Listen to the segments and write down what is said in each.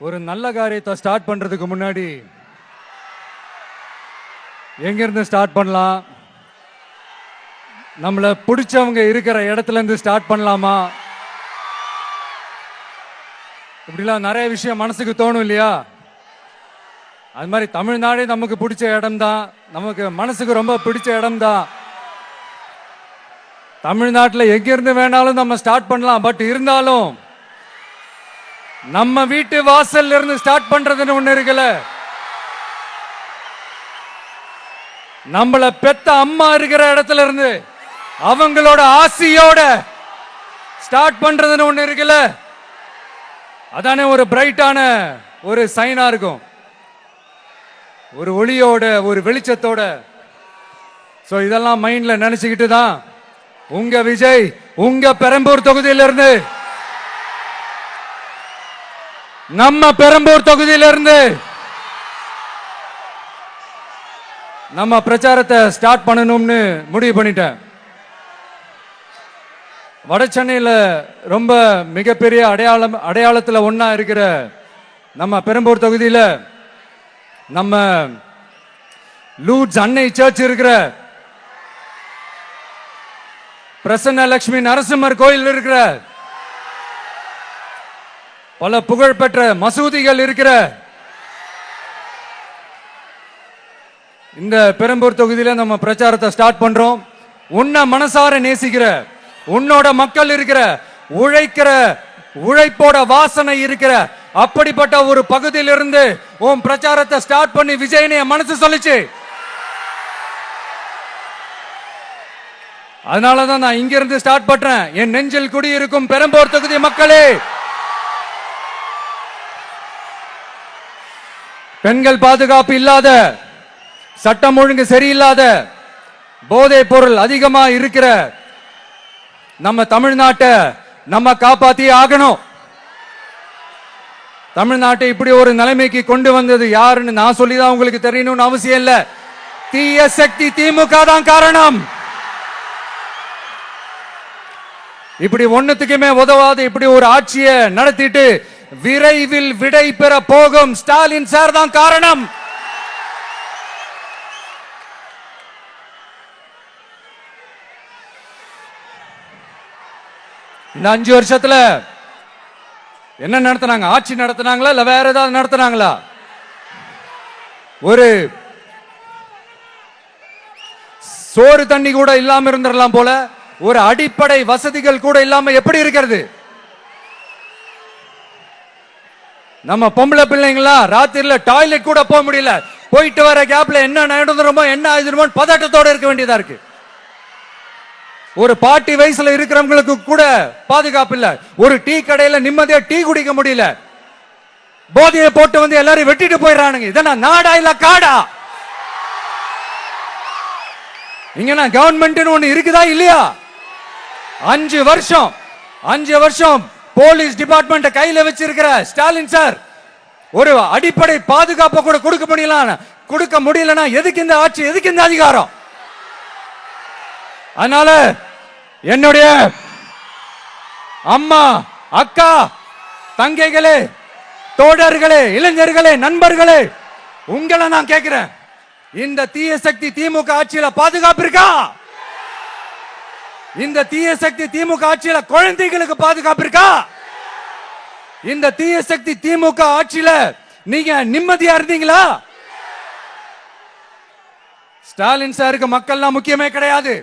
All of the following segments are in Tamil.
ஒரு நல்ல காரியத்தை ஸ்டார்ட் பண்றதுக்கு முன்னாடி எங்க இருந்து ஸ்டார்ட் பண்ணலாம், நம்மள பிடிச்சவங்க இருக்கிற இடத்துல இருந்து ஸ்டார்ட் பண்ணலாமா, இப்படிலாம் நிறைய விஷயம் மனசுக்கு தோணும் இல்லையா? அது மாதிரி தமிழ்நாடே நமக்கு பிடிச்ச இடம் தான், நமக்கு மனசுக்கு ரொம்ப பிடிச்ச இடம் தான். தமிழ்நாட்டில் எங்க இருந்து வேணாலும் நம்ம ஸ்டார்ட் பண்ணலாம். பட் இருந்தாலும் நம்ம வீட்டு வாசல்ல இருந்து ஸ்டார்ட் பண்றதுன்னு ஒண்ணு இருக்குல்ல. நம்மள பெத்த அம்மா இருக்கிற இடத்துல இருந்து அவங்களோட ஆசியோட ஸ்டார்ட் பண்றதுன்னு ஒண்ணு இருக்குல்ல. அதானே ஒரு பிரைட்டான ஒரு சைனா இருக்கும், ஒரு ஒளியோட ஒரு வெளிச்சத்தோட. சோ இதெல்லாம் மைண்ட்ல நினைச்சுக்கிட்டு தான் உங்க விஜய் உங்க பெரம்பூர் தொகுதியிலிருந்து, நம்ம பெரம்பூர் தொகுதியிலிருந்து நம்ம பிரச்சாரத்தை ஸ்டார்ட் பண்ணணும்னு முடிவு பண்ணிட்டேன். வட சென்னையில ரொம்ப மிகப்பெரிய அடையாளத்துல ஒன்னா இருக்கிற நம்ம பெரம்பூர் தொகுதியில நம்ம லூட்ஸ் அன்னை சர்ச் இருக்கிற, பிரசன்ன லட்சுமி நரசிம்மர் கோயில் இருக்கிற, பல புகழ்பெற்ற மசூதிகள் இருக்கிற இந்த பெரம்பூர் தொகுதியில நம்ம பிரச்சாரத்தை ஸ்டார்ட் பண்றோம். உன்னை மனசார நேசிக்கிற, உன்னோட மக்கள் இருக்கிற, உழைக்கிற, உழைப்போட வாசனை இருக்கிற அப்படிப்பட்ட ஒரு பகுதியிலிருந்து உன் பிரச்சாரத்தை ஸ்டார்ட் பண்ணி விஜயனை மனசு சொல்லிச்சு. அதனாலதான் நான் இங்க இருந்து ஸ்டார்ட் பண்றேன். என் நெஞ்சில் குடியிருக்கும் பெரம்பூர் தொகுதி மக்களே, பெண்கள் பாதுகாப்பு இல்லாத, சட்டம் ஒழுங்கு சரியில்லாத, போதை பொருள் அதிகமா இருக்கிற நம்ம தமிழ்நாட்டை நம்ம காப்பாத்தி ஆகணும். தமிழ்நாட்டை இப்படி ஒரு நிலைமைக்கு கொண்டு வந்தது யாருன்னு நான் சொல்லிதான் உங்களுக்கு தெரியணும்னு அவசியம் இல்ல. தீய சக்தி திமுக தான் காரணம். இப்படி ஒண்ணுத்துக்குமே உதவாது இப்படி ஒரு ஆட்சியை நடத்திட்டு விரைவில் விடை பெற போகும் ஸ்டாலின் சார் தான் காரணம். இந்த 5 வருஷத்துல என்ன நடத்தினாங்க? ஆட்சி நடத்தினாங்களா இல்ல வேற ஏதாவது நடத்தினாங்களா? ஒரு சோறு தண்ணி கூட இல்லாம இருந்திரலாம் போல, ஒரு அடிப்படை வசதிகள் கூட இல்லாம எப்படி இருக்கிறது? நம்ம பொம்பளை பிள்ளைங்களா ராத்திரில டாய்லெட் கூட போக முடியல. போயிட்டு வர கேப்ல என்ன நடந்துருமோ என்ன ஆயிடுமோ பதட்டத்தோட இருக்க வேண்டியதா இருக்கு. ஒரு பாட்டி வயசுல இருக்கிறவங்களுக்கு கூட பாதுகாப்பு இல்ல. ஒரு டீ கடையில நிம்மதியா டீ குடிக்க முடியல. போதையை போட்டு வந்து எல்லாரும் வெட்டிட்டு போயிடறானுங்க. இதெல்லாம் நாடா இல்ல காடா? இங்க கவர்மெண்ட் ஒண்ணு இருக்குதா இல்லையா? 5 வருஷம் போலீஸ் டிபார்ட்மெண்ட் கையில வச்சிருக்கிற ஸ்டாலின் சார் ஒரு அடிப்படை பாதுகாப்பு கூட கொடுக்க முடியலன்னா எதுக்கு இந்த ஆட்சி, எதுக்கு இந்த அதிகாரம்? அதனால என்னுடைய அம்மா, அக்கா, தங்கைகளே, தோழர்களே, இளைஞர்களே, நண்பர்களே, உங்களை நான் கேட்கிறேன், இந்த தீய சக்தி திமுக ஆட்சியில பாதுகாப்பு இருக்கா? இந்த தீய சக்தி திமுக ஆட்சியில குழந்தைகளுக்கு பாதுகாப்பு இருக்கா? இந்த தீய சக்தி திமுக ஆட்சியில நீங்க நிம்மதியா இருந்தீங்களா? ஸ்டாலின் சாருக்கு மக்கள்லாம் முக்கியமே கிடையாது.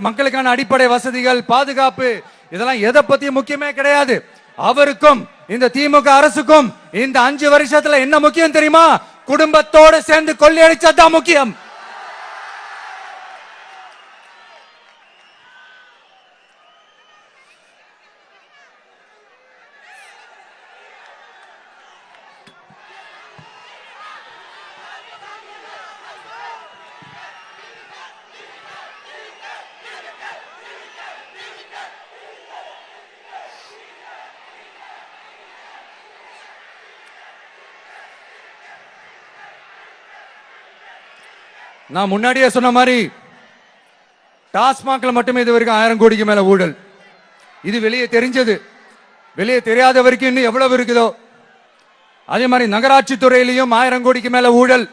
மக்களுக்கான அடிப்படை வசதிகள், பாதுகாப்பு, இதெல்லாம் எதை பத்தி முக்கியமே கிடையாது. அவருக்கும் இந்த திமுக அரசுக்கும் இந்த 5 வருஷத்துல என்ன முக்கியம் தெரியுமா? குடும்பத்தோடு சேர்ந்து கொள்ளையடிச்சதான் முக்கியம். நான் முன்னாடியே சொன்ன மாதிரி டாஸ்மாக்ல மட்டுமே இது வரைக்கும் 1000 கோடிக்கு மேல ஊழல். இது வெளியே தெரிஞ்சது. வெளியே தெரியாத வரைக்கும் இன்னும் எவ்வளவு இருக்குதோ. அதே மாதிரி நகராட்சி துறையிலையும் 1000 கோடிக்கு மேல ஊழல்.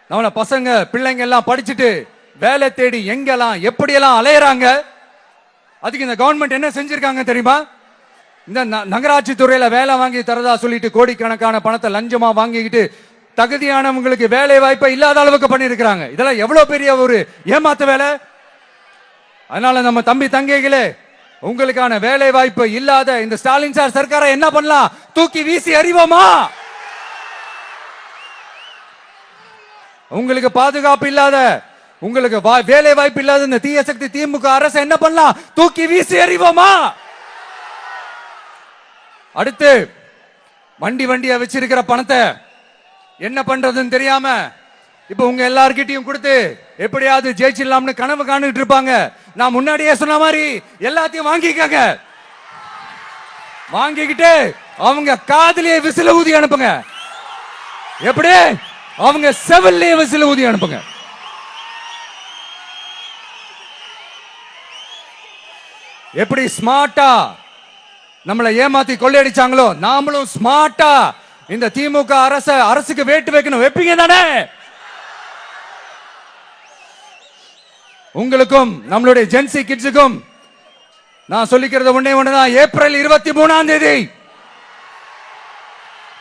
நம்மள பசங்க பிள்ளைங்க எல்லாம் படிச்சுட்டு வேலை தேடி எங்கெல்லாம் எப்படியெல்லாம் அலையறாங்க. அதுக்கு இந்த கவர்மெண்ட் என்ன செஞ்சிருக்காங்க தெரியுமா? இந்த நகராட்சி துறையில வேலை வாங்கி தரதா சொல்லிட்டு கோடிக்கணக்கான பணத்தை லஞ்சமா வாங்கிக்கிட்டு தகுதியானவங்களுக்கு வேலை வாய்ப்பை இல்லாத அளவுக்கு பண்ணிருக்கிறாங்க. இதெல்லாம் எவ்வளவு பெரிய ஒரு ஏமாத்த வேலை. அதனால நம்ம தம்பி தங்கைகளே, உங்களுக்கான வேலை வாய்ப்பு இல்லாத இந்த ஸ்டாலின் சார் சர்க்காரை என்ன பண்ணலாம்? தூக்கி வீசி அறிவோமா? உங்களுக்கு பாதுகாப்பு இல்லாத, உங்களுக்கு வேலை வாய்ப்பு இல்லாத இந்த தீய சக்தி திமுக அரசு என்ன பண்ணலாம்? தூக்கி வீசி அறிவோமா? அடுத்து வண்டியா வச்சிருக்கிற பணத்தை என்ன பண்றதுன்னு தெரியாம இப்ப உங்க எல்லார்கிட்டையும் கொடுத்து எப்படியாவது ஜெயிச்சிடலாம்னு கனவு காணிட்டு இருப்பாங்க. நான் முன்னாடியே சொன்ன மாதிரி எல்லாத்தையும் வாங்கிக்கங்க. வாங்கிக்கிட்டு அவங்க காதுலயே விசில ஊதி அனுப்புங்க. எப்படி? அவங்க செவிலே விசில ஊதி அனுப்புங்க. எப்படி ஸ்மார்ட்டா நம்மளை ஏமாத்தி கொள்ளையடிச்சாங்களோ, நாமளும் ஸ்மார்ட்டா இந்த திமுக அரசுக்கு வேட்டு வைக்கணும். வைப்பீங்க தானே? உங்களுக்கும் நம்மளுடைய ஜென்சி கிட்ஸுக்கும் நான் சொல்லிக்கிறது ஒண்ணுதான். ஏப்ரல் 23ஆம் தேதி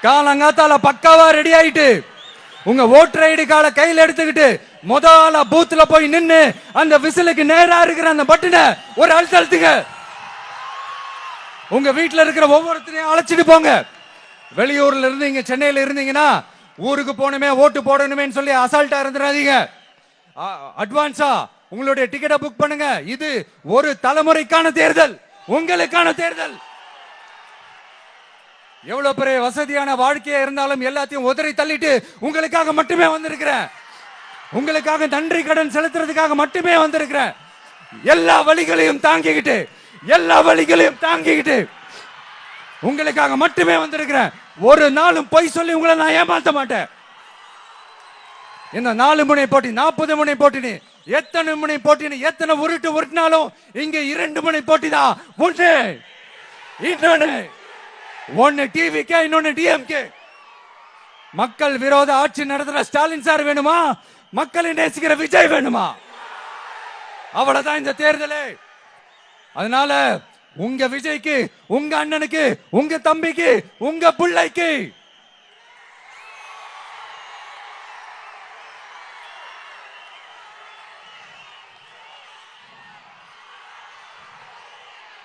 காலங்காத்தால பக்காவா ரெடி ஆயிட்டு உங்க ஓட்டர் ஐடி கார்டை கையில் எடுத்துக்கிட்டு முதல்ல பூத்துல போய் நின்னு அந்த விசிலுக்கு நேரா இருக்கிற அந்த பட்டனை ஒரு அழுத்துங்க. உங்க வீட்டுல இருக்கிற ஒவ்வொருத்தரையும் அழைச்சிட்டு போங்க. வெளியூர்ல இருந்தீங்க, சென்னையில இருந்தீங்கன்னா ஊருக்கு போகணுமே ஓட்டு போடணுமே சொல்லி அசால்ட்டா இருந்துடாதீங்க. அட்வான்ஸா உங்களுடைய டிக்கெட்டை புக் பண்ணுங்க. இது ஒரு தலைமுறைக்கான தேர்தல், உங்களுக்கான தேர்தல். எவ்வளவு பெரிய வசதியான வாழ்க்கையா இருந்தாலும் எல்லாத்தையும் உதறி தள்ளிட்டு உங்களுக்காக மட்டுமே வந்திருக்கிறேன். உங்களுக்காக நன்றி கடன் செலுத்துறதுக்காக மட்டுமே வந்திருக்கிறேன். எல்லா வழிகளையும் தாங்கிக்கிட்டு உங்களுக்காக மட்டுமே வந்திருக்கிறேன். ஒரு நாளும் பொய் சொல்லி உங்களை நான் ஏமாத்த மாட்டேன். இந்த 4 முனை போட்டி, 40 முனை போட்டி, எத்தனை முனை போட்டி, எத்தனை உருட்டினாலும் இங்க 2 முனை போட்டி தான். ஒன்னு டிவிக்கு, இன்னொன்னு டிஎம்கே. மக்கள் விரோத ஆட்சி நடத்துற ஸ்டாலின் சார் வேணுமா? மக்களை நேசிக்கிற விஜய் வேணுமா? அவ்வளவுதான் இந்த தேர்தலே. அதனால உங்க விஜய்க்கு, உங்க அண்ணனுக்கு, உங்க தம்பிக்கு, உங்க பிள்ளைக்கு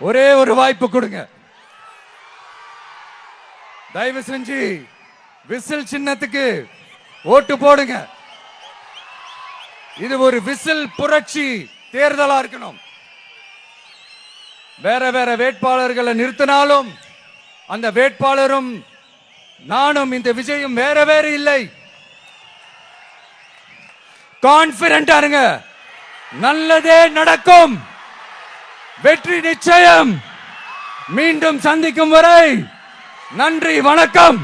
ஒரே ஒரு வாய்ப்பு கொடுங்க. தயவு செஞ்சு விசில் சின்னத்துக்கு ஓட்டு போடுங்க. இது ஒரு விசில் புரட்சி தேர்தலா இருக்கணும். வேற வேட்பாளர்களை நிறுத்தினாலும் அந்த வேட்பாளரும் நானும் இந்த விஜயும் வேற இல்லை. கான்பிடென்டா இருங்க. நல்லதே நடக்கும். வெற்றி நிச்சயம். மீண்டும் சந்திக்கும் வரை நன்றி, வணக்கம்.